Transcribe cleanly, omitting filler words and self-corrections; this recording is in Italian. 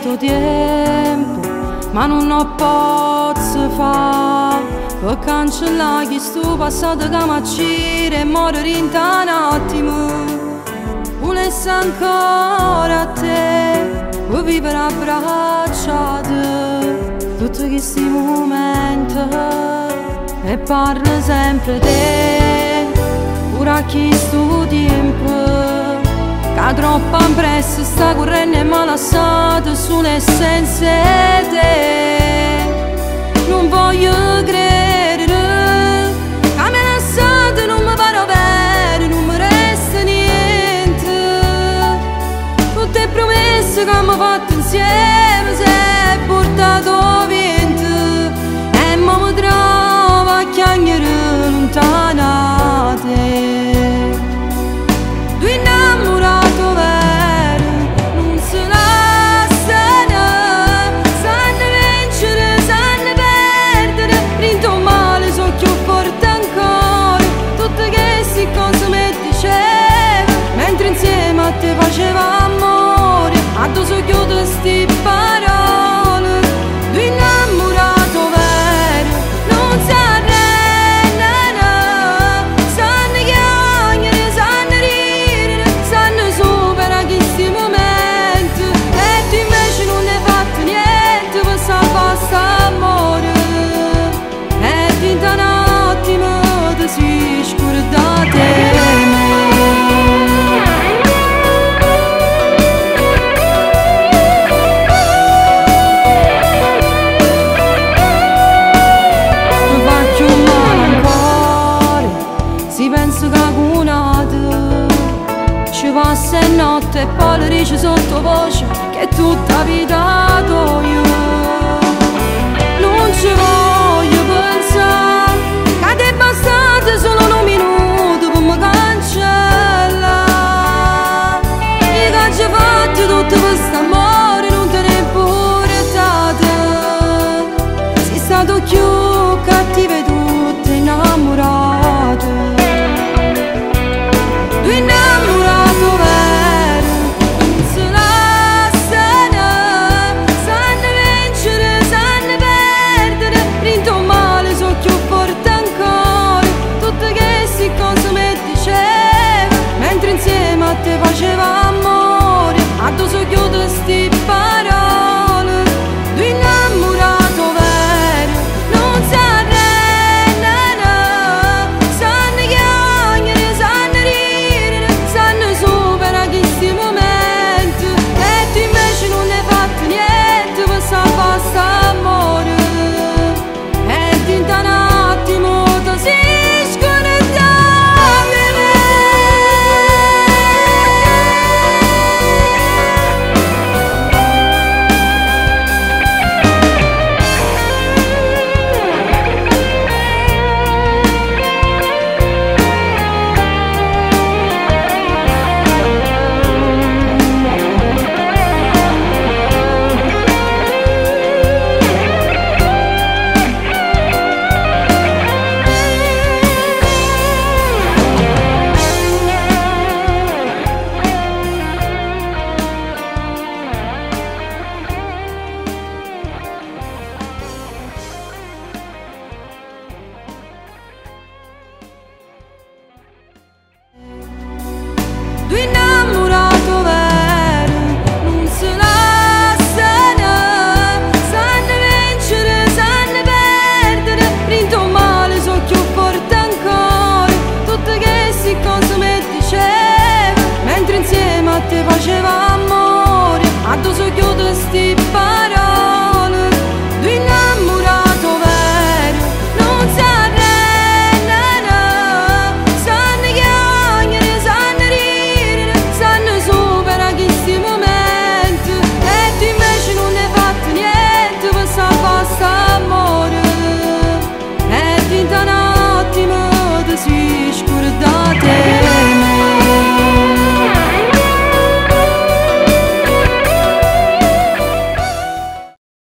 indietro tempo, ma non posso fare per cancellare questo passato che mi accira e morire in un attimo. Volessi ancora a te, per vivere abbracciate tutti questi momenti e parlo sempre di te, pure a questo tempo. Che troppo impresso sta correndo e mi ha lasciato sull'essenza di te. Non voglio credere che mi hai lasciato, non mi pare vero, non mi resta niente. Tutte le promesse che abbiamo fatto insieme si è portato vento e mi trovo a chiacchiere lontanate. Te faceva amore, addosso chiudo sti parole. Due innamorato vero, non si arrendono. Sanno chiacchiere, sanno ridere, sanno superare questi momenti. E tu invece non hai fatto niente per salvare st'amore. E in un attimo ti si scordate. Ci passa e notte e poi le dici sottovoce che tutta vita do io. Non ci voglio pensare che ti è bastato solo un minuto per mi cancellare. I che ci fatti tutto questo amore non te ne portate. Sei stato più cattivo e tutte innamorate.